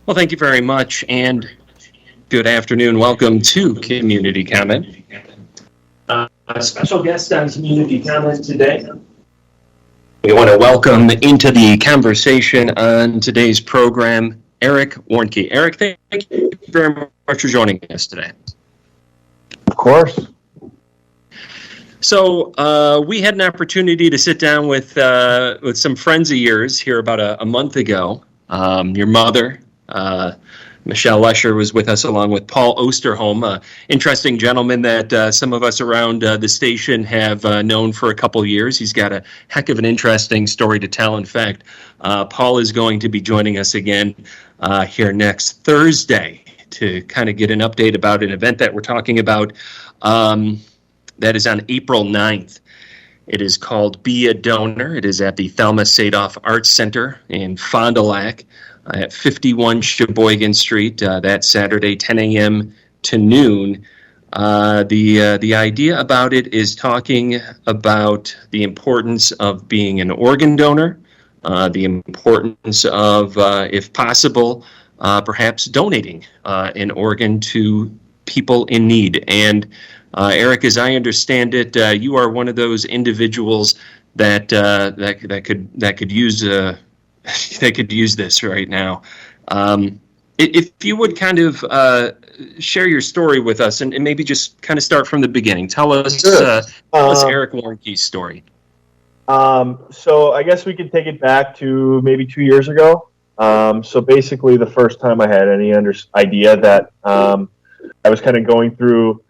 Well, thank you very much, and good afternoon. Welcome to Community Comment. A special guest on Community Comment today. We want to welcome into the conversation on today's program, Eric Warnke. Eric, thank you very much for joining us today. Of course. So we had an opportunity to sit down with some friends of yours here about a month ago. Your mother, Michelle Lesher, was with us along with Paul Osterholm, an interesting gentleman that some of us around the station have known for a couple years. He's got a heck of an interesting story to tell. In fact, Paul is going to be joining us again here next Thursday to kind of get an update about an event that we're talking about. That is on April 9th. It is called Be a Donor. It is at the Thelma Sadoff Arts Center in Fond du Lac at 51 Sheboygan Street that Saturday, 10 a.m. to noon. The idea about it is talking about the importance of being an organ donor, the importance of, if possible, perhaps donating an organ to people in need. And Eric, as I understand it, you are one of those individuals that could use that could use this right now. If you would kind of share your story with us, and maybe just kind of start from the beginning. Tell us Eric Warnke's story. So I guess we could take it back to maybe 2 years ago. So basically, the first time I had any idea that I was kind of going through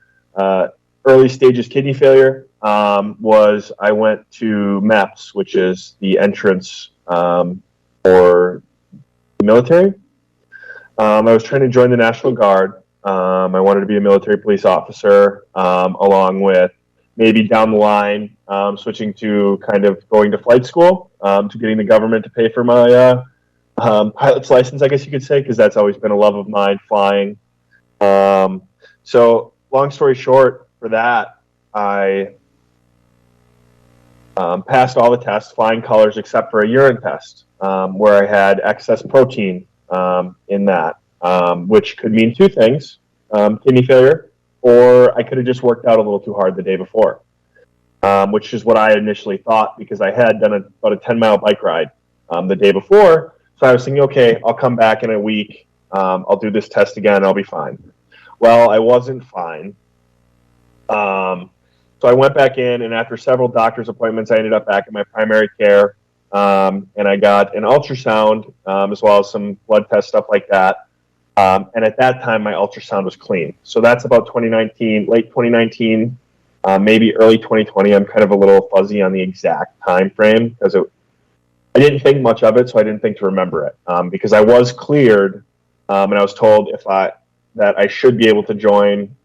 early stages kidney failure was I went to MEPS, which is the entrance for the military. I was trying to join the National Guard. I wanted to be a military police officer, along with maybe down the line switching to kind of going to flight school, to getting the government to pay for my pilot's license, I guess you could say, because that's always been a love of mine, flying. So long story short, for that, I passed all the tests, flying colors, except for a urine test, where I had excess protein in that, which could mean two things, kidney failure, or I could have just worked out a little too hard the day before, which is what I initially thought, because I had done about a 10-mile bike ride the day before. So I was thinking, okay, I'll come back in a week, I'll do this test again, I'll be fine. Well, I wasn't fine. So I went back in, and after several doctor's appointments, I ended up back at my primary care, and I got an ultrasound, as well as some blood test stuff like that. And at that time, my ultrasound was clean. So that's about 2019, late 2019, maybe early 2020. I'm kind of a little fuzzy on the exact time frame because I didn't think much of it, so I didn't think to remember it, because I was cleared, and I was told that I should be able to join,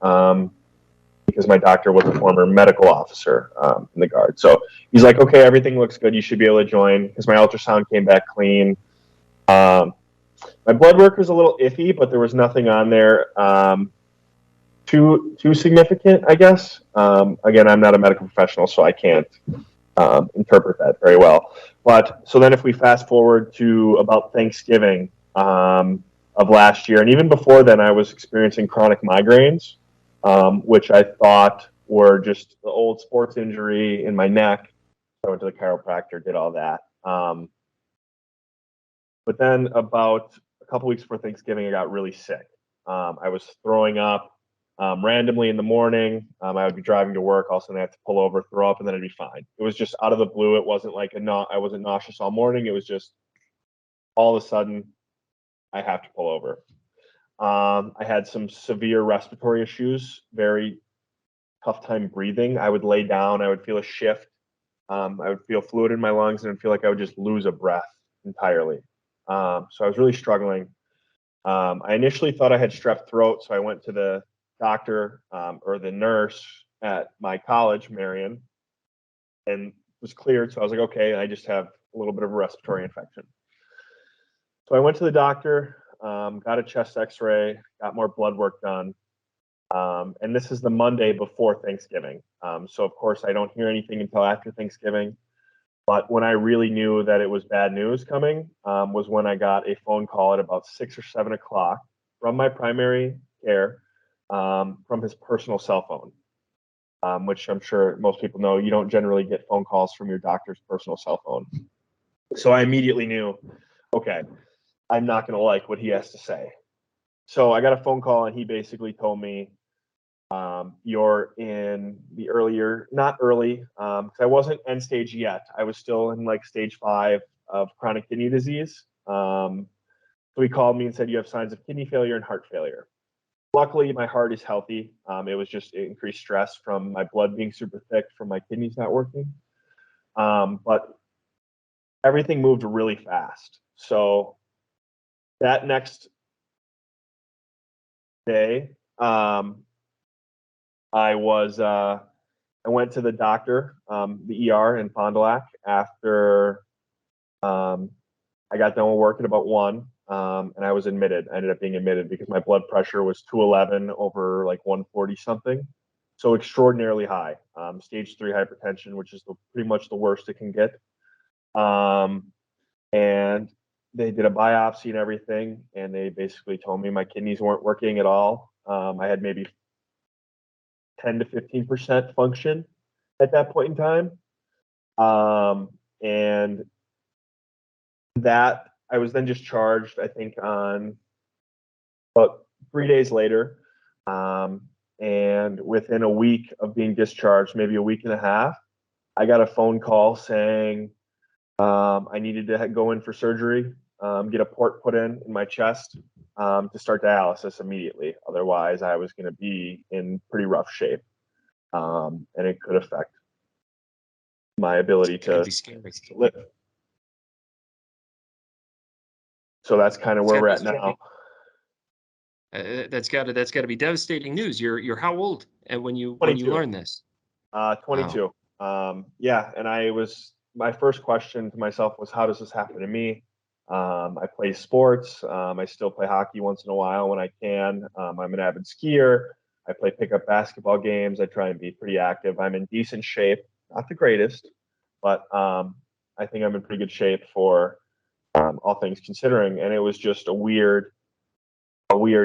because my doctor was a former medical officer in the Guard. So he's like, okay, everything looks good. You should be able to join, because my ultrasound came back clean. My blood work was a little iffy, but there was nothing on there too significant, I guess. Again, I'm not a medical professional, so I can't interpret that very well. But so then if we fast forward to about Thanksgiving of last year, and even before then, I was experiencing chronic migraines, which I thought were just the old sports injury in my neck. I went to the chiropractor, did all that. But then about a couple weeks before Thanksgiving, I got really sick. I was throwing up randomly in the morning. I would be driving to work. All of a sudden, I had to pull over, throw up, and then I'd be fine. It was just out of the blue. It wasn't like I wasn't nauseous all morning. It was just all of a sudden, I have to pull over. I had some severe respiratory issues, very tough time breathing. I would lay down, I would feel a shift. I would feel fluid in my lungs, and I'd feel like I would just lose a breath entirely. So I was really struggling. I initially thought I had strep throat, so I went to the doctor, or the nurse at my college, Marion, and was cleared. So I was like, okay, I just have a little bit of a respiratory infection. So I went to the doctor, got a chest x-ray, got more blood work done. And this is the Monday before Thanksgiving. So of course I don't hear anything until after Thanksgiving. But when I really knew that it was bad news coming, was when I got a phone call at about 6 or 7 o'clock from my primary care, from his personal cell phone, which I'm sure most people know you don't generally get phone calls from your doctor's personal cell phone. So I immediately knew, okay, I'm not going to like what he has to say. So I got a phone call and he basically told me, you're in the earlier, not early, because I wasn't end stage yet. I was still in like stage 5 of chronic kidney disease. So he called me and said, you have signs of kidney failure and heart failure. Luckily, my heart is healthy. It was just increased stress from my blood being super thick from my kidneys not working. But everything moved really fast. So that next day, I went to the doctor, the ER in Fond du Lac after I got done with work at about 1, and I was admitted. I ended up being admitted because my blood pressure was 211 over like 140 something. So extraordinarily high, stage 3 hypertension, which is pretty much the worst it can get. And they did a biopsy and everything, and they basically told me my kidneys weren't working at all. I had maybe 10 to 15% function at that point in time. And that I was then discharged, I think, on about 3 days later. And within a week of being discharged, maybe a week and a half, I got a phone call saying I needed to go in for surgery, get a port put in my chest to start dialysis immediately. Otherwise, I was going to be in pretty rough shape, and it could affect my ability to live. So that's kind of where we're at now. That's got to be devastating news. You're how old? And when you 22. learned this? 22. Wow. Yeah, and my first question to myself was, how does this happen to me? I play sports. I still play hockey once in a while when I can. I'm an avid skier. I play pickup basketball games. I try and be pretty active. I'm in decent shape, not the greatest, but I think I'm in pretty good shape for all things considering. And it was just a weird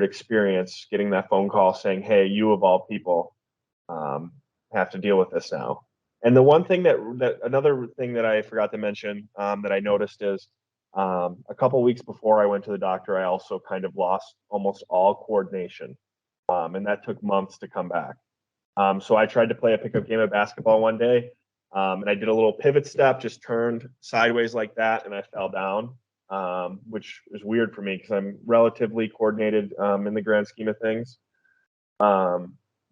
experience getting that phone call saying, "Hey, you of all people have to deal with this now." And the one thing another thing that I forgot to mention that I noticed is a couple weeks before I went to the doctor, I also kind of lost almost all coordination, and that took months to come back. So I tried to play a pickup game of basketball one day, and I did a little pivot step, just turned sideways like that, and I fell down, which is weird for me because I'm relatively coordinated in the grand scheme of things.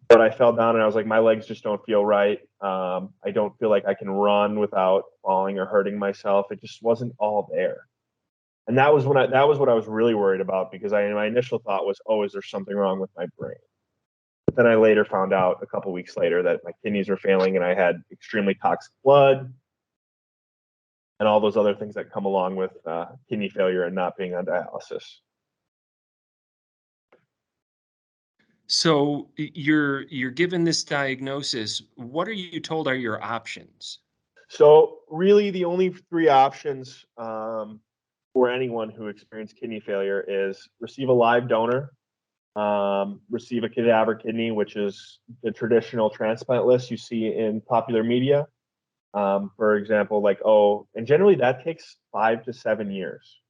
But I fell down and I was like, my legs just don't feel right. I don't feel like I can run without falling or hurting myself. It just wasn't all there. And that was what I was really worried about, because my initial thought was, oh, is there something wrong with my brain? But then I later found out a couple weeks later that my kidneys were failing and I had extremely toxic blood and all those other things that come along with kidney failure and not being on dialysis. So you're given this diagnosis. What are you told are your options? So really, the only 3 options for anyone who experienced kidney failure is receive a live donor, receive a cadaver kidney, which is the traditional transplant list you see in popular media. For example, and generally that takes 5 to 7 years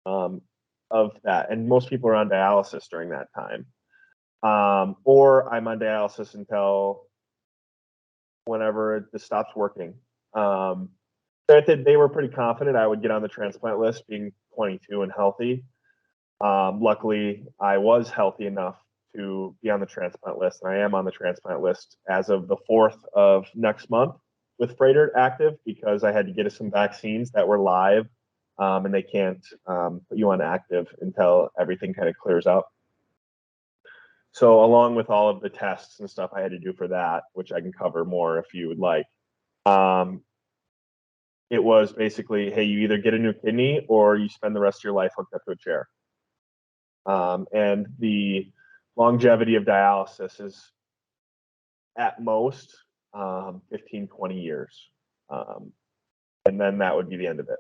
of that, and most people are on dialysis during that time. Or I'm on dialysis until whenever this stops working. They were pretty confident I would get on the transplant list, being 22 and healthy. Luckily, I was healthy enough to be on the transplant list, and I am on the transplant list as of the 4th of next month with Freighter active, because I had to get some vaccines that were live, and they can't put you on active until everything kind of clears up. So along with all of the tests and stuff I had to do for that, which I can cover more if you would like, it was basically, hey, you either get a new kidney or you spend the rest of your life hooked up to a chair. And the longevity of dialysis is at most 15, 20 years. and then that would be the end of it.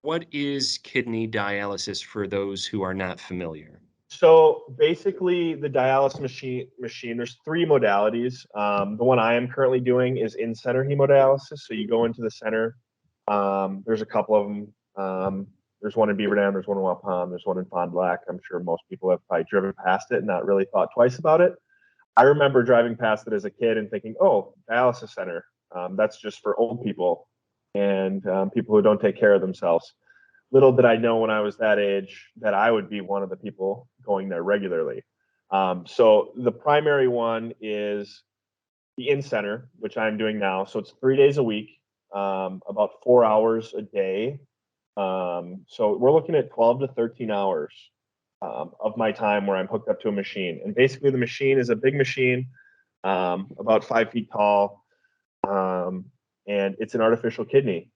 What is kidney dialysis for those who are not familiar? So basically, the dialysis machine. There's three modalities. The one I am currently doing is in-center hemodialysis. So you go into the center. There's a couple of them. There's one in Beaver Dam. There's one in Waupun. There's one in Fond du Lac. I'm sure most people have probably driven past it and not really thought twice about it. I remember driving past it as a kid and thinking, "Oh, dialysis center. That's just for old people and people who don't take care of themselves." Little did I know when I was that age that I would be one of the people going there regularly. So the primary one is the in-center, which I'm doing now. So it's 3 days a week, about 4 hours a day. So we're looking at 12 to 13 hours of my time where I'm hooked up to a machine. And basically the machine is a big machine, about 5 feet tall, and it's an artificial kidney.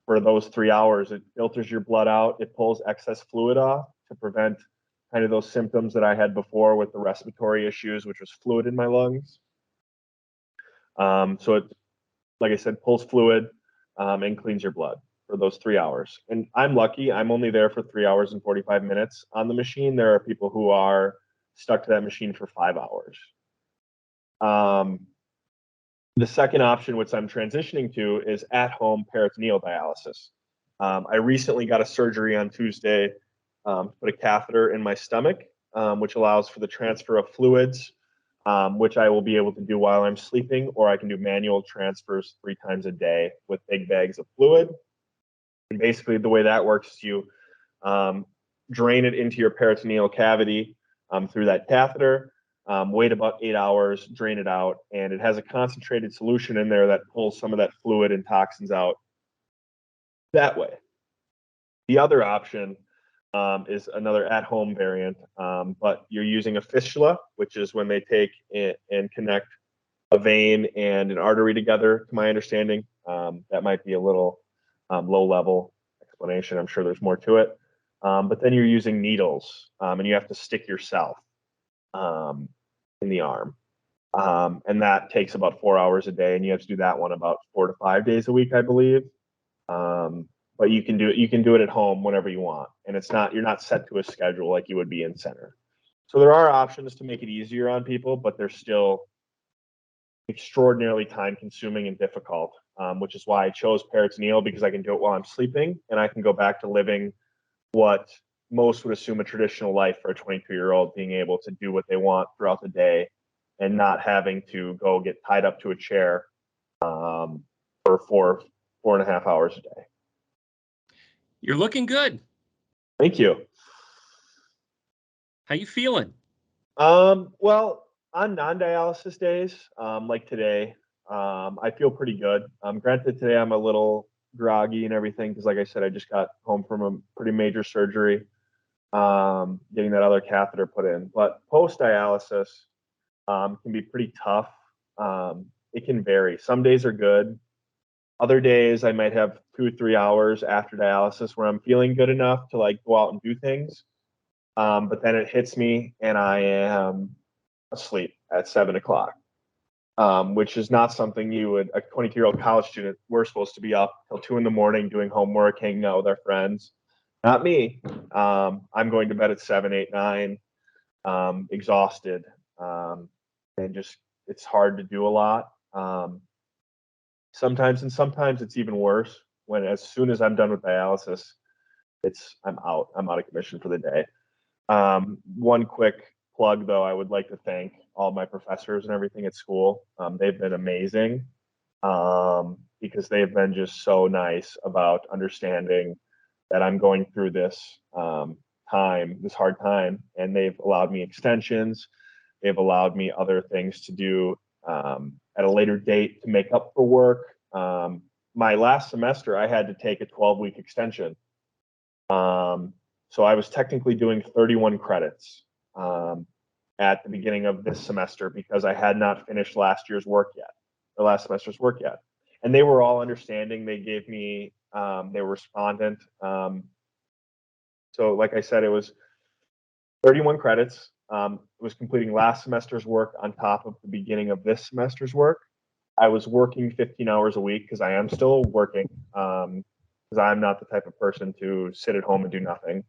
For those 3 hours, it filters your blood out. It pulls excess fluid off to prevent kind of those symptoms that I had before with the respiratory issues, which was fluid in my lungs. So it, like I said, pulls fluid and cleans your blood for those 3 hours. And I'm lucky. I'm only there for 3 hours and 45 minutes on the machine. There are people who are stuck to that machine for 5 hours. The second option, which I'm transitioning to, is at-home peritoneal dialysis. I recently got a surgery on Tuesday to put a catheter in my stomach, which allows for the transfer of fluids, which I will be able to do while I'm sleeping, or I can do manual transfers 3 times a day with big bags of fluid. And basically, the way that works is you drain it into your peritoneal cavity through that catheter. Wait about 8 hours, drain it out, and it has a concentrated solution in there that pulls some of that fluid and toxins out that way. The other option is another at-home variant, but you're using a fistula, which is when they take and connect a vein and an artery together, to my understanding. That might be a little low-level explanation. I'm sure there's more to it. But then you're using needles, and you have to stick yourself in the arm. And that takes about 4 hours a day, and you have to do that one about 4 to 5 days a week, I believe. But you can do it at home whenever you want, and you're not set to a schedule like you would be in center. So there are options to make it easier on people, but they're still extraordinarily time consuming and difficult, which is why I chose peritoneal, because I can do it while I'm sleeping, and I can go back to living what most would assume a traditional life for a 22-year-old, being able to do what they want throughout the day and not having to go get tied up to a chair for 4.5 hours a day. You're looking good. Thank you. How you feeling? Well, on non-dialysis days, like today, I feel pretty good. Granted, today I'm a little groggy and everything because, like I said, I just got home from a pretty major surgery, getting that other catheter put in. But post-dialysis can be pretty tough. It can vary. Some days are good. Other days I might have 2 or 3 hours after dialysis where I'm feeling good enough to like go out and do things. But then it hits me and I am asleep at 7 o'clock, which is not something a 22-year-old college student, we're supposed to be up till 2 in the morning doing homework, hanging out with our friends. Not me. I'm going to bed at 7, 8, 9, exhausted. And just, it's hard to do a lot. Sometimes it's even worse when, as soon as I'm done with dialysis, I'm out of commission for the day. One quick plug, though, I would like to thank all my professors and everything at school. They've been amazing because they've been just so nice about understanding that I'm going through this this hard time, and they've allowed me extensions. They've allowed me other things to do at a later date to make up for work. My last semester, I had to take a 12-week extension. So I was technically doing 31 credits at the beginning of this semester because I had not finished last semester's work yet. And they were all understanding. They gave me, they were respondent. So like I said, it was 31 credits. It was completing last semester's work on top of the beginning of this semester's work. I was working 15 hours a week because I am still working. Because I'm not the type of person to sit at home and do nothing.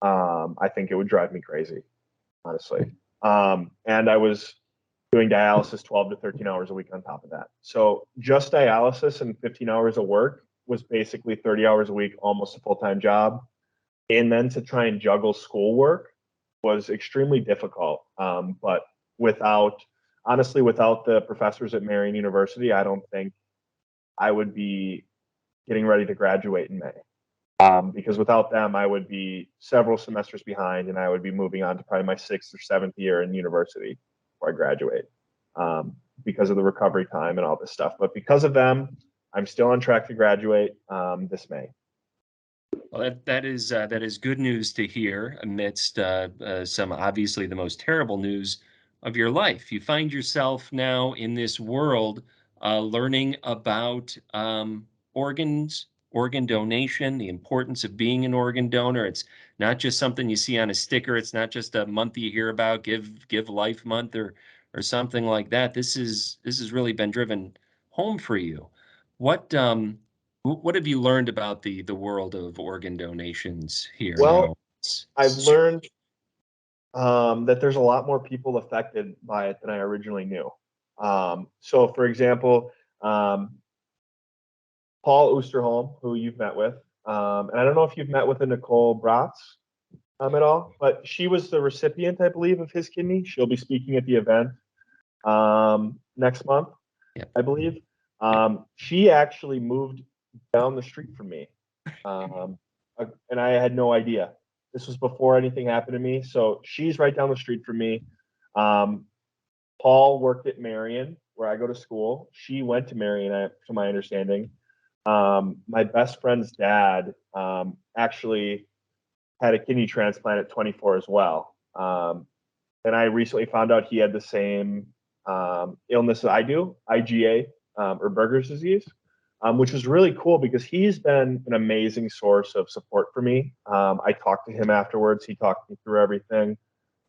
I think it would drive me crazy, honestly. And I was doing dialysis 12 to 13 hours a week on top of that. So just dialysis and 15 hours of work was basically 30 hours a week, almost a full-time job. And then to try and juggle schoolwork was extremely difficult. But without, honestly, without the professors at Marion University, I don't think I would be getting ready to graduate in May. Because without them, I would be several semesters behind, and I would be moving on to probably my 6th or 7th year in university before I graduate, because of the recovery time and all this stuff. But because of them, I'm still on track to graduate this May. Well, that is good news to hear amidst some obviously the most terrible news of your life. You find yourself now in this world learning about organs, organ donation, the importance of being an organ donor. It's not just something you see on a sticker. It's not just a month you hear about, Give Life Month or something like that. This has really been driven home for you. What what have you learned about the world of organ donations here now? Well, I've learned that there's a lot more people affected by it than I originally knew. So, for example, Paul Oosterholm, who you've met with, and I don't know if you've met with a Nicole Bratz at all, but she was the recipient, I believe, of his kidney. She'll be speaking at the event next month, Yep. I believe. She actually moved down the street from me, um, and I had no idea. This was before anything happened to me, so she's right down the street from me. Um, Paul worked at Marion, where I go to school. She went to Marion, to my understanding. My best friend's dad actually had a kidney transplant at 24 as well. And I recently found out he had the same illness that I do, IgA, or Berger's disease, which was really cool because he's been an amazing source of support for me. I talked to him afterwards. He talked me through everything,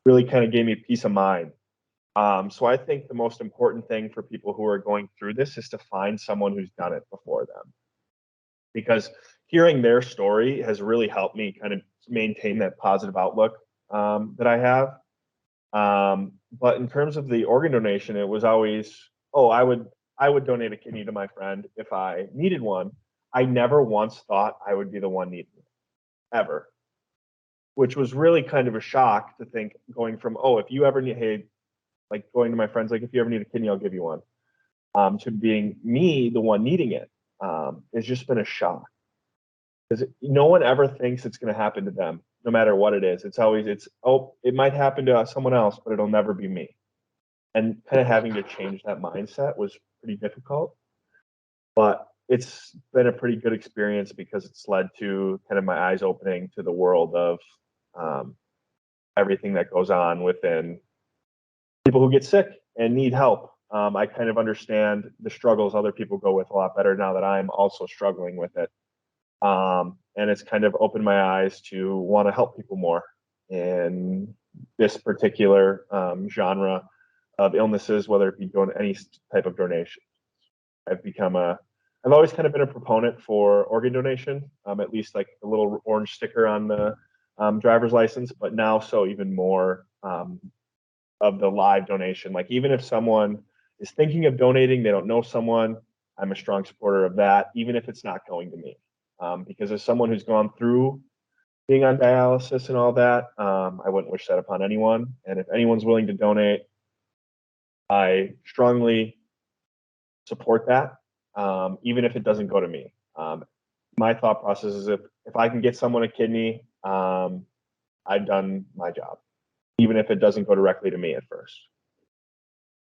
really kind of gave me peace of mind. So I think the most important thing for people who are going through this is to find someone who's done it before them, because hearing their story has really helped me kind of maintain that positive outlook that I have. But in terms of the organ donation, it was always, oh, I would donate a kidney to my friend if I needed one. I never once thought I would be the one needing it, ever, which was really kind of a shock to think, going from, oh, if you ever need, hey, like going to my friends, like, if you ever need a kidney, I'll give you one, to being me, the one needing it. It's just been a shock, because no one ever thinks it's going to happen to them, no matter what it is. It's always, oh, it might happen to someone else, but it'll never be me. And kind of having to change that mindset was pretty difficult, but it's been a pretty good experience because it's led to kind of my eyes opening to the world of everything that goes on within people who get sick and need help. I kind of understand the struggles other people go with a lot better now that I'm also struggling with it. And it's kind of opened my eyes to want to help people more in this particular genre of illnesses, whether it be doing any type of donation. I've always kind of been a proponent for organ donation, at least like a little orange sticker on the driver's license, but now so even more of the live donation. Like, even if someone is thinking of donating, they don't know someone, I'm a strong supporter of that, even if it's not going to me. Because as someone who's gone through being on dialysis and all that, I wouldn't wish that upon anyone. And if anyone's willing to donate, I strongly support that, even if it doesn't go to me. My thought process is, if I can get someone a kidney, I've done my job, even if it doesn't go directly to me at first.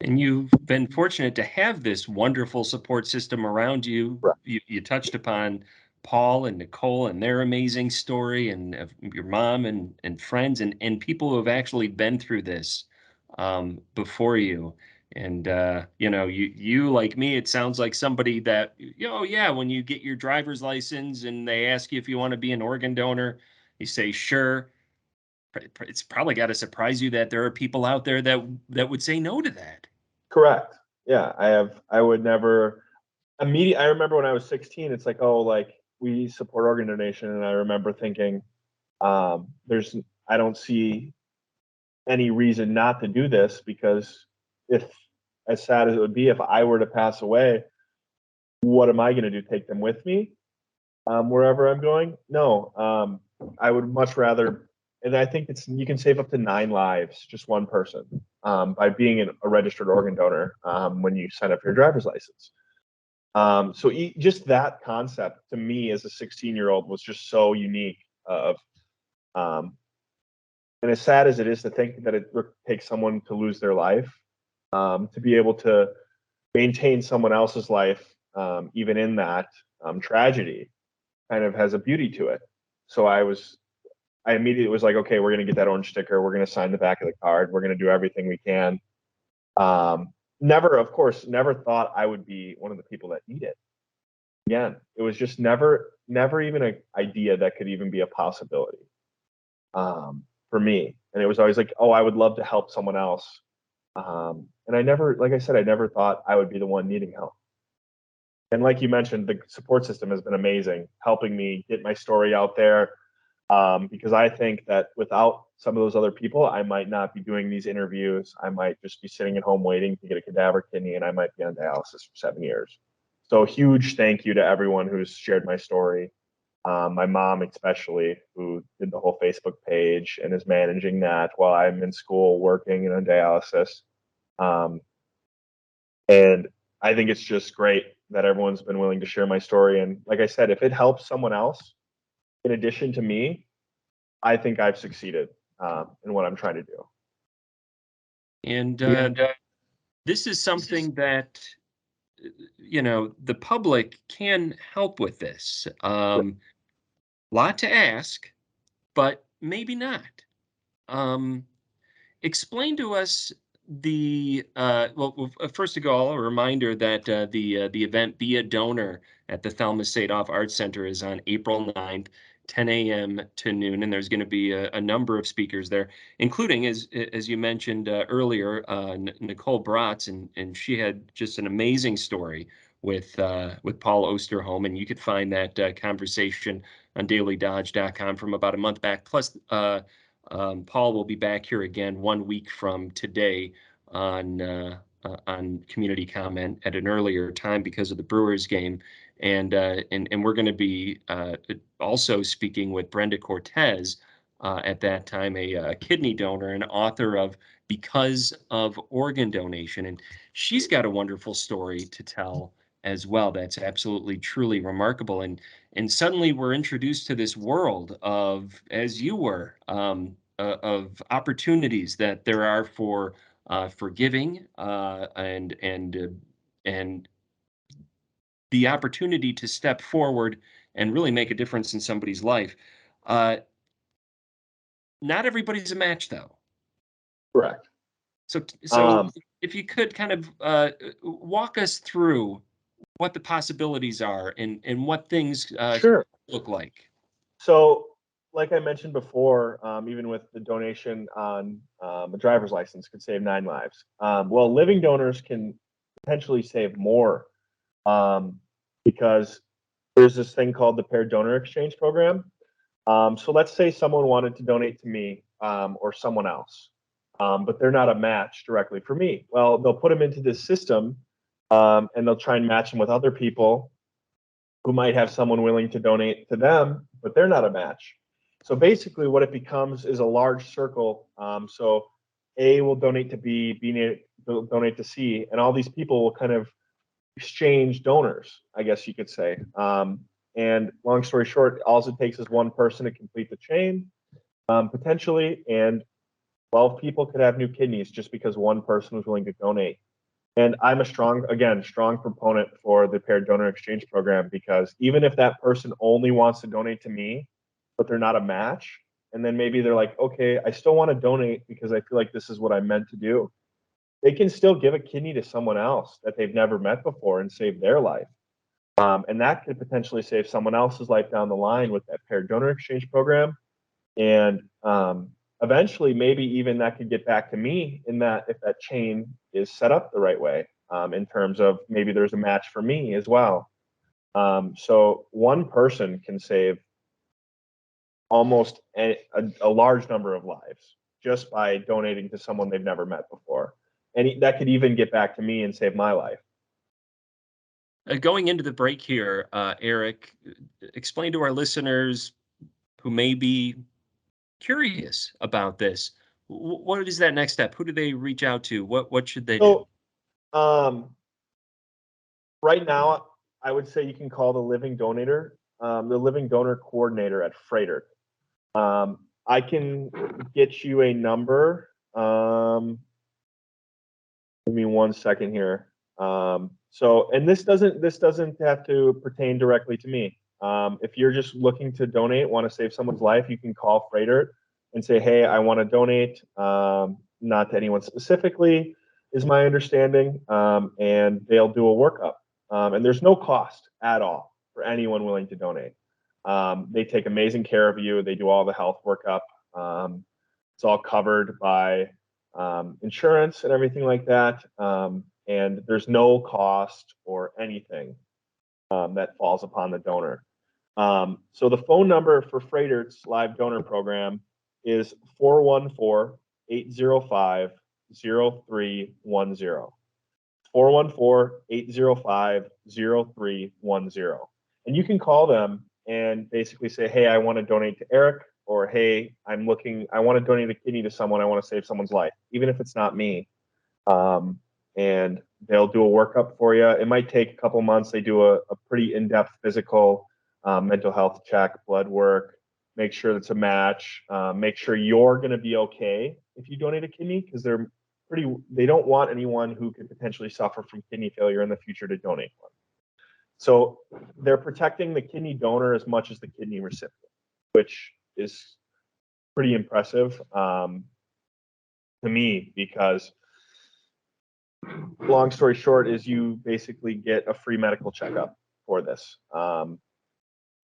And you've been fortunate to have this wonderful support system around you. Right. You touched upon Paul and Nicole and their amazing story, and your mom and friends and people who have actually been through this before you. And you know, you like me, it sounds like somebody that, you know, yeah, when you get your driver's license and they ask you if you want to be an organ donor, you say sure. It's probably got to surprise you that there are people out there that would say no to that. Correct. Yeah, I would never I remember when I was 16, it's like, oh, like we support organ donation, and I remember thinking, there's I don't see any reason not to do this, because if, as sad as it would be, if I were to pass away, what am I going to do? Take them with me wherever I'm going? No, I would much rather. And I think you can save up to 9 lives, just one person, by being a registered organ donor when you sign up for your driver's license. So just that concept to me as a 16-year-old was just so unique. Um, and as sad as it is to think that it takes someone to lose their life, to be able to maintain someone else's life, even in that tragedy, kind of has a beauty to it. So I immediately was like, okay, we're going to get that orange sticker. We're going to sign the back of the card. We're going to do everything we can. Never, of course, never thought I would be one of the people that need it. Again, it was just never even an idea that could even be a possibility for me. And it was always like, oh, I would love to help someone else. And I never, like I said, I never thought I would be the one needing help. And like you mentioned, the support system has been amazing, helping me get my story out there. Because I think that without some of those other people, I might not be doing these interviews. I might just be sitting at home waiting to get a cadaver kidney, and I might be on dialysis for 7 years. So huge thank you to everyone who's shared my story. My mom, especially, who did the whole Facebook page and is managing that while I'm in school working and on dialysis. Um, and I think it's just great that everyone's been willing to share my story. And like I said, if it helps someone else in addition to me, I think I've succeeded in what I'm trying to do. And this is something that the public can help with this. Lot to ask, but maybe not. Um, Explain to us first of all, a reminder that the event Be a Donor at the Thelma Sadoff Arts Center is on April 9th, 10 a.m. to noon, and there's going to be a number of speakers there, including, as you mentioned earlier, Nicole Bratz, and she had just an amazing story with Paul Osterholm, and you could find that conversation on dailydodge.com from about a month back. Plus, Paul will be back here again 1 week from today on community comment at an earlier time because of the Brewers game, and we're going to be also speaking with Brenda Cortez at that time, a kidney donor and author of Because of Organ Donation, and she's got a wonderful story to tell as well. That's absolutely truly remarkable, and suddenly we're introduced to this world of, as you were, of opportunities that there are for giving, and the opportunity to step forward and really make a difference in somebody's life. Uh, Not everybody's a match, though. Correct. So if you could kind of walk us through what the possibilities are and what things Sure. look like. So, like I mentioned before, even with the donation on a driver's license could save 9 lives. Well, living donors can potentially save more, because there's this thing called the paired donor exchange program. So let's say someone wanted to donate to me or someone else, but they're not a match directly for me. Well, they'll put them into this system, and they'll try and match them with other people who might have someone willing to donate to them, but they're not a match. So basically, what it becomes is a large circle. So A will donate to B will donate to C, and all these people will kind of exchange donors, I guess you could say. And long story short, all it takes is one person to complete the chain, potentially, and 12 people could have new kidneys just because one person was willing to donate. And I'm a strong proponent for the paired donor exchange program, because even if that person only wants to donate to me, but they're not a match, and then maybe they're like, okay, I still want to donate because I feel like this is what I'm meant to do, they can still give a kidney to someone else that they've never met before and save their life. And that could potentially save someone else's life down the line with that paired donor exchange program. And eventually, maybe even that could get back to me in that if that chain is set up the right way. in terms of maybe there's a match for me as well. So one person can save almost a large number of lives just by donating to someone they've never met before. And that could even get back to me and save my life. Going into the break here, Eric, explain to our listeners who may be curious about this. What is that next step? Who do they reach out to? What should they do? So, right now, I would say you can call the living donor coordinator at Freighter. I can get you a number. Give me 1 second here. And this doesn't have to pertain directly to me. If you're just looking to donate, want to save someone's life, you can call Freighter and say, "Hey, I want to donate." Not to anyone specifically, is my understanding, and they'll do a workup. And there's no cost at all for anyone willing to donate. They take amazing care of you. They do all the health workup. It's all covered by insurance and everything like that. And there's no cost or anything that falls upon the donor. So the phone number for Freighter's live donor program is 414-805-0310. 414-805-0310. And you can call them and basically say, "Hey, I want to donate to Eric," or, "Hey, I want to donate a kidney to someone. I want to save someone's life," even if it's not me. And they'll do a workup for you. It might take a couple months. They do a pretty in-depth physical, mental health check, blood work, make sure it's a match, make sure you're going to be okay if you donate a kidney, because they don't want anyone who could potentially suffer from kidney failure in the future to donate one. So they're protecting the kidney donor as much as the kidney recipient, which is pretty impressive to me, because long story short is you basically get a free medical checkup for this.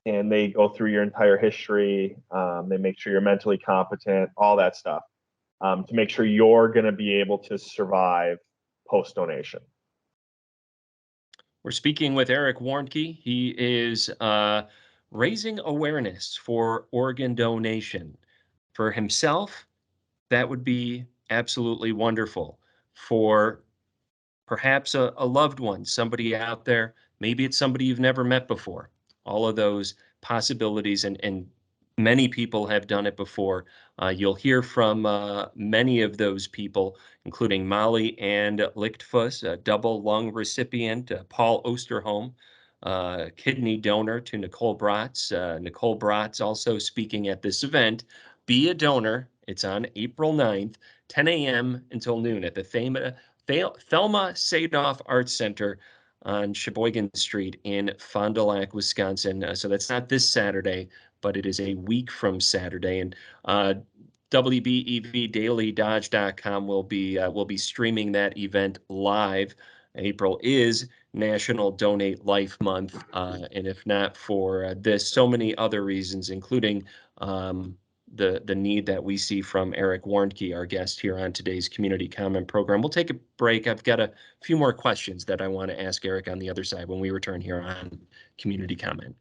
And they go through your entire history. They make sure you're mentally competent, all that stuff, to make sure you're going to be able to survive post-donation. We're speaking with Eric Warnke. He is raising awareness for organ donation. For himself, that would be absolutely wonderful. For perhaps a loved one, somebody out there, maybe it's somebody you've never met before. All of those possibilities, and many people have done it before. You'll hear from many of those people, including Molly and Lichtfuss, a double lung recipient, Paul Osterholm, kidney donor to Nicole Bratz. Nicole Bratz also speaking at this event. Be a donor. It's on April 9th, 10 a.m. until noon at the Thelma Sadoff Arts Center on Sheboygan Street in Fond du Lac, Wisconsin. So that's not this Saturday, but it is a week from Saturday. And WBEVDailyDodge.com will be streaming that event live. April is National Donate Life Month, and if not for this, so many other reasons, including the need that we see from Eric Warnke, our guest here on today's Community Comment program. We'll take a break. I've got a few more questions that I want to ask Eric on the other side when we return here on Community Comment.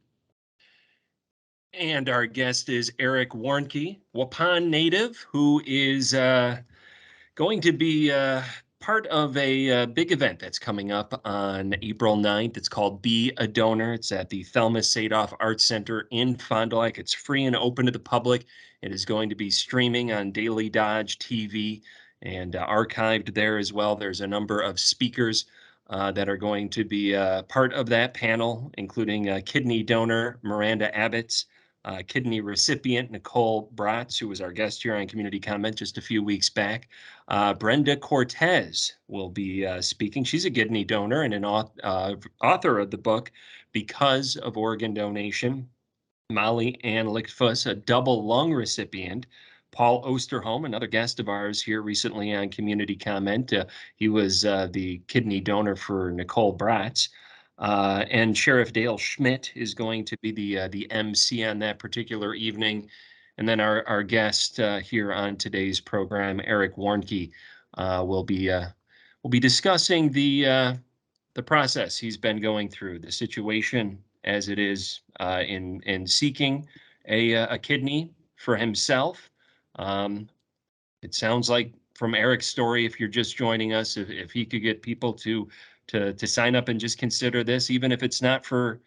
And our guest is Eric Warnke, Waupun native, who is going to be part of a big event that's coming up on April 9th. It's called Be a Donor. It's at the Thelma Sadoff Arts Center in Fond du Lac. It's free and open to the public. It is going to be streaming on Daily Dodge TV and archived there as well. There's a number of speakers that are going to be part of that panel, including kidney donor Miranda Abbott's, kidney recipient Nicole Bratz, who was our guest here on Community Comment just a few weeks back. Brenda Cortez will be speaking. She's a kidney donor and an author of the book Because of Organ Donation. Molly Ann Lichtfuss, a double lung recipient. Paul Osterholm, another guest of ours here recently on Community Comment. He was the kidney donor for Nicole Bratz. And Sheriff Dale Schmidt is going to be the MC on that particular evening. And then our guest here on today's program, Eric Warnke, will be We'll be discussing the process he's been going through, the situation as it is in seeking a kidney for himself. Um, it sounds like from Eric's story, if you're just joining us, if he could get people to sign up and just consider this, even if it's not for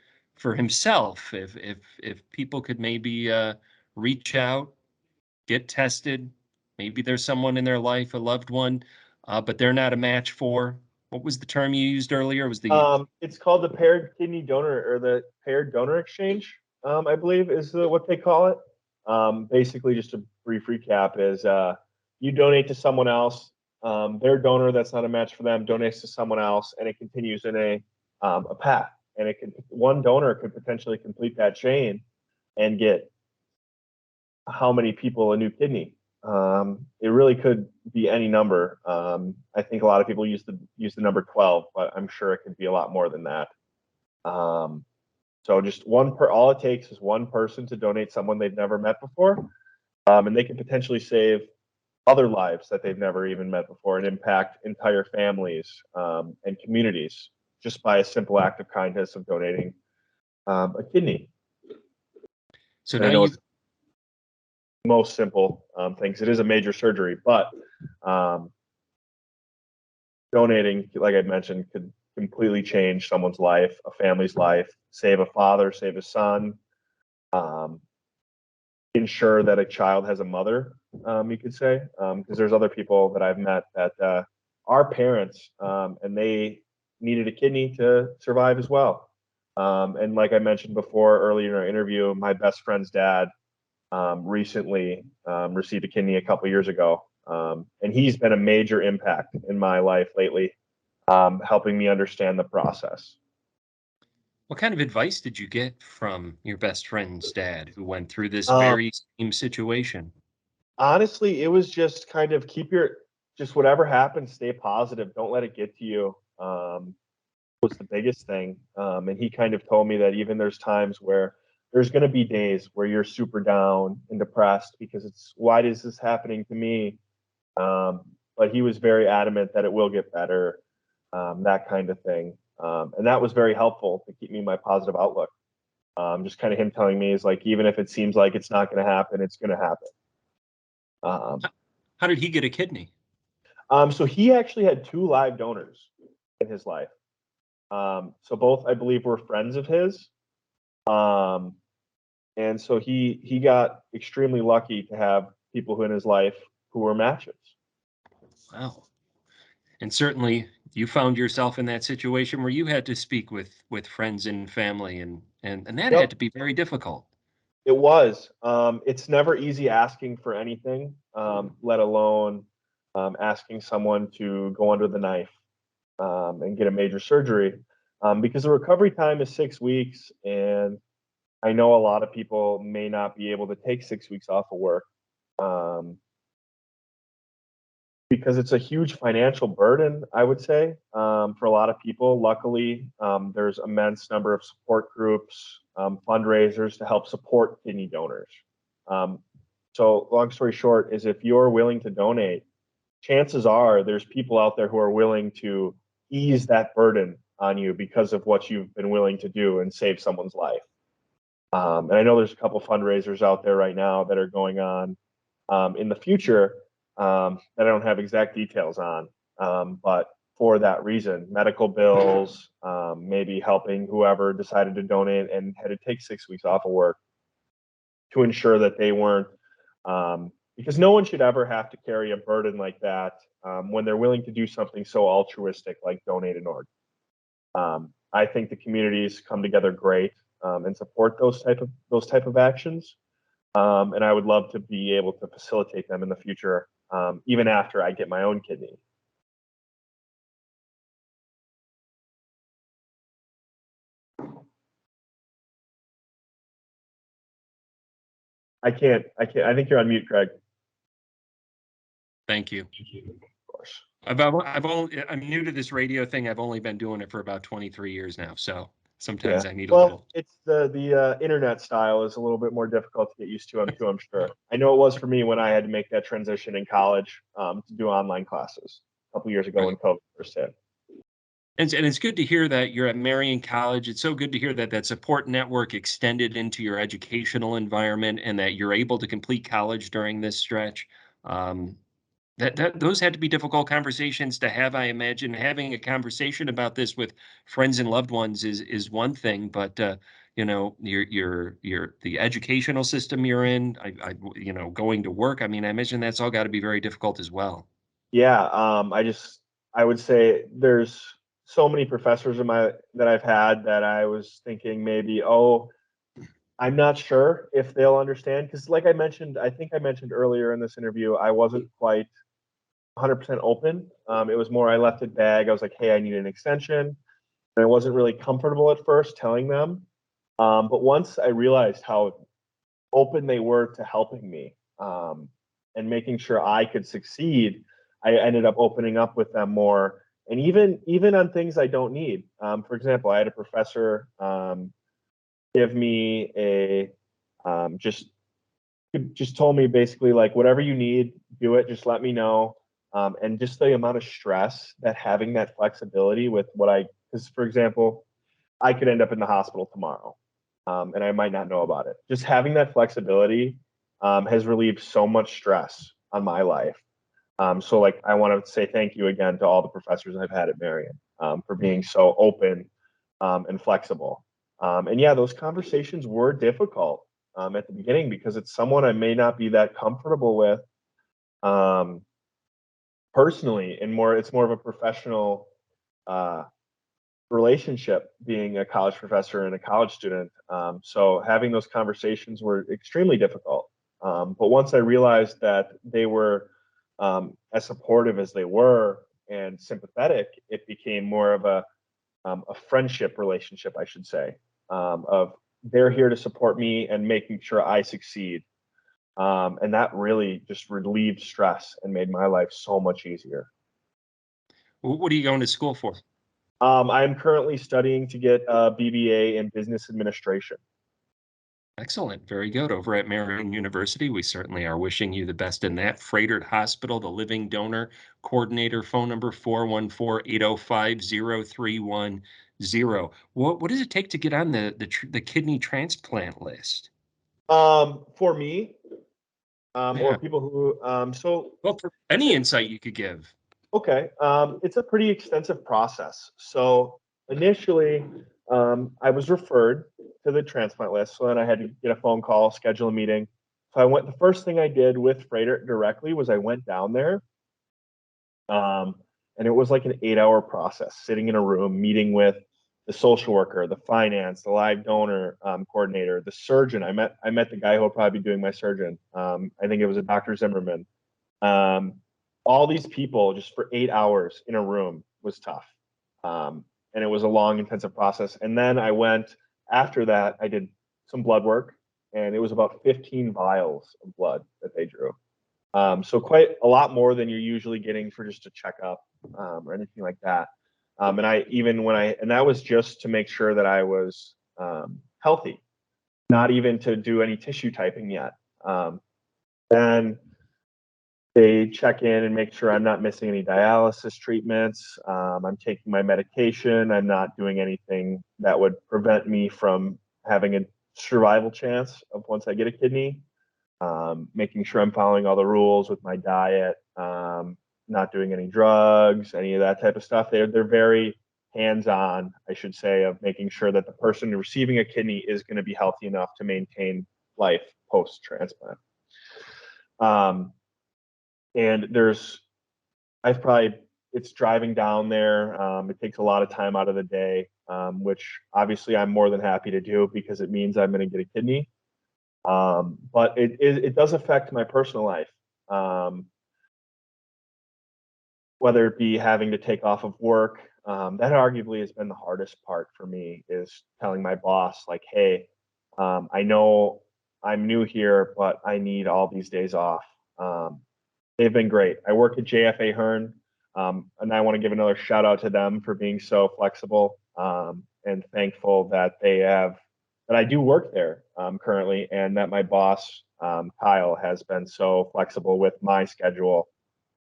himself, if people could maybe reach out, get tested, maybe there's someone in their life, a loved one, but they're not a match for. What was the term you used earlier? It was the It's called the paired kidney donor or the paired donor exchange. I believe is what they call it. Basically, just a brief recap is you donate to someone else. Their donor that's not a match for them donates to someone else, and it continues in a path. And it can one donor could potentially complete that chain and get how many people a new kidney. It really could be any number. I think a lot of people use the number 12, but I'm sure it could be a lot more than that. So just all it takes is one person to donate someone they've never met before, and they can potentially save other lives that they've never even met before and impact entire families and communities just by a simple act of kindness of donating a kidney. so And now I know you it's the most simple things. It is a major surgery, but donating, like I mentioned, could completely change someone's life, a family's life, save a father, save a son, um, ensure that a child has a mother, you could say, because there's other people that I've met that are parents and they needed a kidney to survive as well. And like I mentioned before earlier in our interview, my best friend's dad recently received a kidney a couple years ago. And he's been a major impact in my life lately, helping me understand the process. what kind of advice did you get from your best friend's dad who went through this Um, very same situation? Honestly, it was just kind of just whatever happens, stay positive. Don't let it get to you. Was the biggest thing. And he kind of told me that even there's times where there's going to be days where you're super down and depressed because it's why is this happening to me? But he was very adamant that it will get better, that kind of thing. And that was very helpful to keep me in my positive outlook. Just kind of him telling me is like, even if it seems like it's not going to happen, it's going to happen. Um, How did he get a kidney? so he actually had two live donors in his life. So both, I believe, were friends of his. Um, and so he got extremely lucky to have people who in his life who were matches. Wow. And certainly you found yourself in that situation where you had to speak with friends and family and that had Yep, to be very difficult. it was. It's never easy asking for anything, let alone asking someone to go under the knife and get a major surgery, because the recovery time is 6 weeks, and I know a lot of people may not be able to take 6 weeks off of work. Um, because it's a huge financial burden, I would say, for a lot of people. Luckily, there's immense number of support groups, fundraisers to help support kidney donors. Um, so, long story short, is if you're willing to donate, chances are there's people out there who are willing to ease that burden on you because of what you've been willing to do and save someone's life. And I know there's a couple fundraisers out there right now that are going on in the future that I don't have exact details on. But for that reason, medical bills, maybe helping whoever decided to donate and had to take 6 weeks off of work to ensure that they weren't, because no one should ever have to carry a burden like that when they're willing to do something so altruistic like donate an organ. I think the communities come together great and support those type of actions. And I would love to be able to facilitate them in the future, even after I get my own kidney. I can't. I can't. I think you're on mute, Craig. Thank you. Of course. I'm new to this radio thing. I've only been doing it for about 23 years now. So Yeah. sometimes I need a Well, little. it's the internet style is a little bit more difficult to get used to. I'm sure. I know it was for me when I had to make that transition in college to do online classes. a couple years ago when COVID first hit. And it's good to hear that you're at Marion College. It's so good to hear that that support network extended into your educational environment and that you're able to complete college during this stretch. Um, that those had to be difficult conversations to have, I imagine. Having a conversation about this with friends and loved ones is one thing, but you know, your the educational system you're in, you know, going to work. I mean, I imagine that's all got to be very difficult as well. Yeah, I would say there's so many professors in my that I've had that I was thinking maybe, oh, I'm not sure if they'll understand because, like I mentioned, I think I mentioned earlier in this interview, I wasn't quite 100% open. It was more I left it vague. I was like, hey, I need an extension, and I wasn't really comfortable at first telling them. But once I realized how open they were to helping me and making sure I could succeed, I ended up opening up with them more. And even on things I don't need. For example, I had a professor give me a just told me basically like whatever you need, do it. Just let me know. And just the amount of stress that having that flexibility with what because for example, I could end up in the hospital tomorrow, and I might not know about it. Just having that flexibility has relieved so much stress on my life. So like I want to say thank you again to all the professors I've had at Marion for being so open and flexible. And yeah, those conversations were difficult at the beginning because it's someone I may not be that comfortable with um, personally, and it's more of a professional uh, relationship being a college professor and a college student. So having those conversations were extremely difficult. But once I realized that they were as supportive as they were and sympathetic, it became more of a friendship relationship, I should say, of they're here to support me and making sure I succeed. And that really just relieved stress and made my life so much easier. What are you going to school for? I'm currently studying to get a BBA in business administration. Excellent. Very good. Over at Marion University, we certainly are wishing you the best in that. Freighter Hospital, the Living Donor Coordinator, phone number 414-805-0310. What does it take to get on the kidney transplant list? For me, or Yeah. people who, Well, for any insight you could give. okay, it's a pretty extensive process. So initially, I was referred to the transplant list. So then I had to get a phone call, schedule a meeting. So the first thing I did with Freighter directly was I went down there. And it was like an 8-hour process, sitting in a room, meeting with the social worker, the finance, the live donor coordinator, the surgeon. I met the guy who will probably be doing my surgeon. I think it was a Dr. Zimmerman. Um, all these people just for 8 hours in a room was tough. And it was a long, intensive process. And then after that, I did some blood work, and it was about 15 vials of blood that they drew. So quite a lot more than you're usually getting for just a checkup or anything like that. And that was just to make sure that I was healthy, not even to do any tissue typing yet. Then they check in and make sure I'm not missing any dialysis treatments. I'm taking my medication. I'm not doing anything that would prevent me from having a survival chance of once I get a kidney. Making sure I'm following all the rules with my diet, not doing any drugs, any of that type of stuff. They're very hands-on, I should say, of making sure that the person receiving a kidney is going to be healthy enough to maintain life post-transplant. And it's driving down there. It takes a lot of time out of the day, which obviously I'm more than happy to do because it means I'm going to get a kidney. But it does affect my personal life, whether it be having to take off of work. That arguably has been the hardest part for me, is telling my boss, like, hey, I know I'm new here, but I need all these days off. They've been great. I work at JFA Hearn, and I want to give another shout out to them for being so flexible, and thankful that I do work there currently, and that my boss, Kyle, has been so flexible with my schedule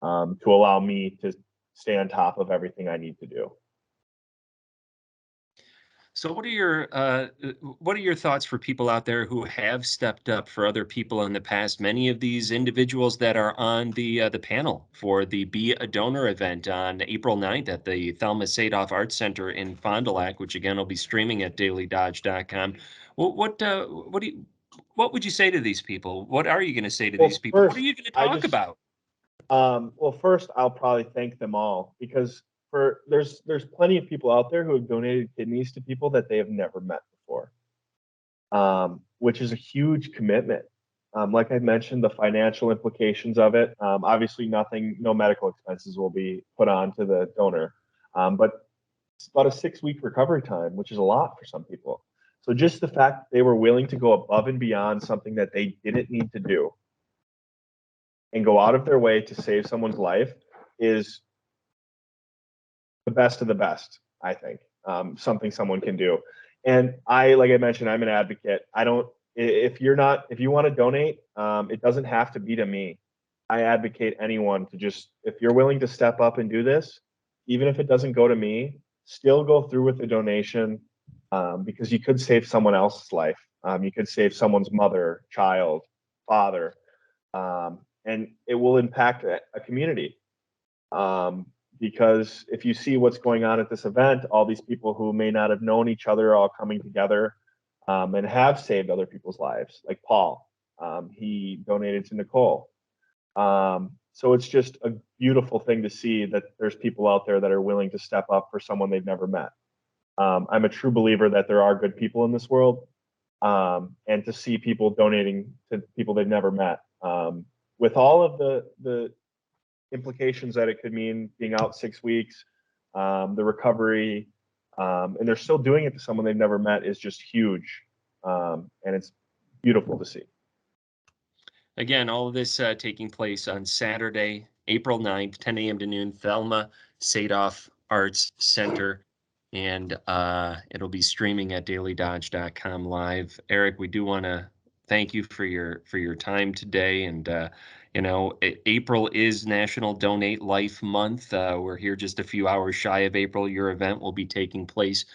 to allow me to stay on top of everything I need to do. So what are your thoughts for people out there who have stepped up for other people in the past? Many of these individuals that are on the panel for the Be a Donor event on April 9th at the Thelma Sadoff Arts Center in Fond du Lac, which again will be streaming at dailydodge.com. What would you say to these people? What are you going to say to these Well, people? What are first, you going to I talk just about? first I'll probably thank them all, because there's plenty of people out there who have donated kidneys to people that they have never met before, which is a huge commitment. Like I mentioned, the financial implications of it. Obviously, no medical expenses will be put on to the donor, but it's about a 6-week recovery time, which is a lot for some people. So just the fact that they were willing to go above and beyond something that they didn't need to do and go out of their way to save someone's life is the best of the best, I think. Something someone can do. And like I mentioned, I'm an advocate. If you want to donate, it doesn't have to be to me. I advocate anyone to if you're willing to step up and do this, even if it doesn't go to me, still go through with the donation, because you could save someone else's life. You could save someone's mother, child, father, and it will impact a community. Because if you see what's going on at this event, all these people who may not have known each other are all coming together, and have saved other people's lives, like Paul. He donated to Nicole. So it's just a beautiful thing to see that there's people out there that are willing to step up for someone they've never met. I'm a true believer that there are good people in this world, and to see people donating to people they've never met, with all of the implications that it could mean, being out 6 weeks, the recovery, and they're still doing it to someone they've never met, is just huge, and it's beautiful to see. Again, all of this taking place on Saturday, April 9th, 10 a.m. to noon, Thelma Sadoff Arts Center. And it'll be streaming at dailydodge.com live. Eric, we do want to thank you for your time today. And April is National Donate Life Month. We're here just a few hours shy of April. Your event will be taking place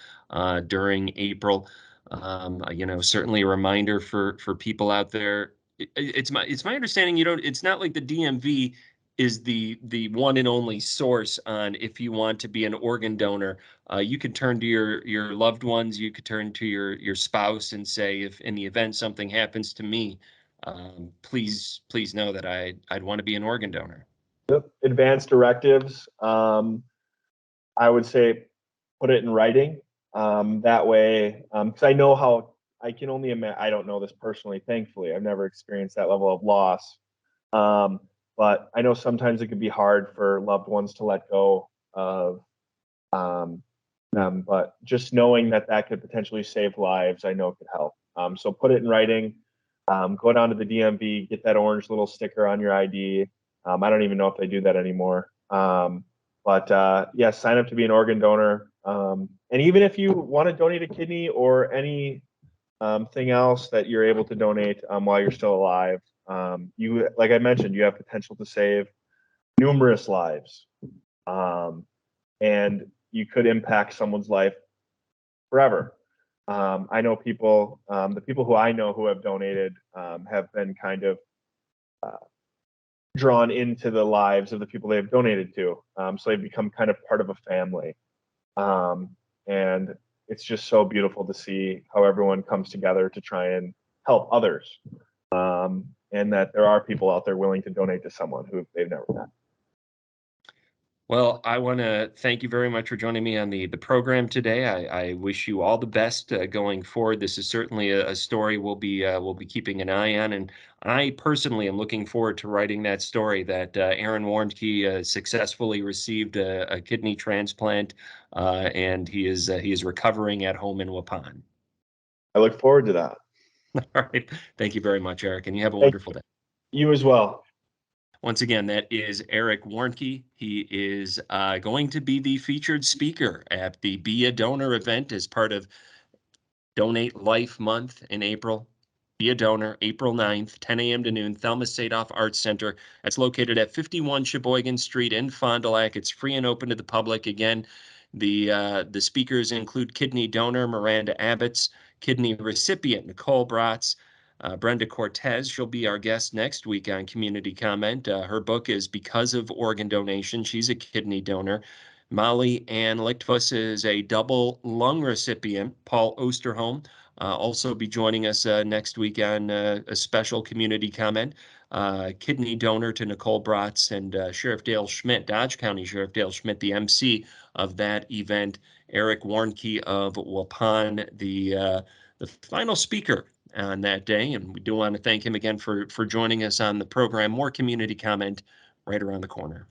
during April. Certainly a reminder for people out there. It's my understanding it's not like the DMV is the one and only source on if you want to be an organ donor. You could turn to your loved ones, you could turn to your spouse and say, if in the event something happens to me, please know that I'd want to be an organ donor. Yep. Advanced directives. I would say put it in writing. That way, because I know how, I can only imagine. I don't know this personally, thankfully. I've never experienced that level of loss. But I know sometimes it can be hard for loved ones to let go of them. But just knowing that could potentially save lives, I know could help. So put it in writing. Go down to the DMV, get that orange little sticker on your ID. I don't even know if they do that anymore. But yeah, sign up to be an organ donor. And even if you want to donate a kidney or any thing else that you're able to donate while you're still alive, like I mentioned, you have potential to save numerous lives, and you could impact someone's life forever. I know people, the people who I know who have donated have been kind of drawn into the lives of the people they have donated to. So they've become kind of part of a family. And it's just so beautiful to see how everyone comes together to try and help others. And that there are people out there willing to donate to someone who they've never met. Well, I want to thank you very much for joining me on the program today. I wish you all the best going forward. This is certainly a story we'll be keeping an eye on, and I personally am looking forward to writing that story that Aaron Warnke successfully received a kidney transplant, and he is recovering at home in Waupun. I look forward to that. All right, thank you very much, Eric, and you have a Thank wonderful day. you as well. Once again, that is Eric Warnke. He is going to be the featured speaker at the Be a Donor event as part of Donate Life Month in April. Be a donor, April 9th, 10 a.m. to noon, Thelma Sadoff Arts Center. That's located at 51 Sheboygan Street in Fond du Lac. It's free and open to the public. Again, the speakers include kidney donor Miranda Abbott's, kidney recipient Nicole Bratz, Brenda Cortez. She'll be our guest next week on Community Comment. Her book is Because of Organ Donation. She's a kidney donor. Molly Ann Lichtfuss is a double lung recipient. Paul Osterholm also be joining us next week on a special Community Comment. Kidney donor to Nicole Bratz and Sheriff Dale Schmidt, Dodge County Sheriff Dale Schmidt, the MC of that event. Eric Warnke of Waupun, the final speaker on that day. And we do want to thank him again for joining us on the program. More Community Comment right around the corner.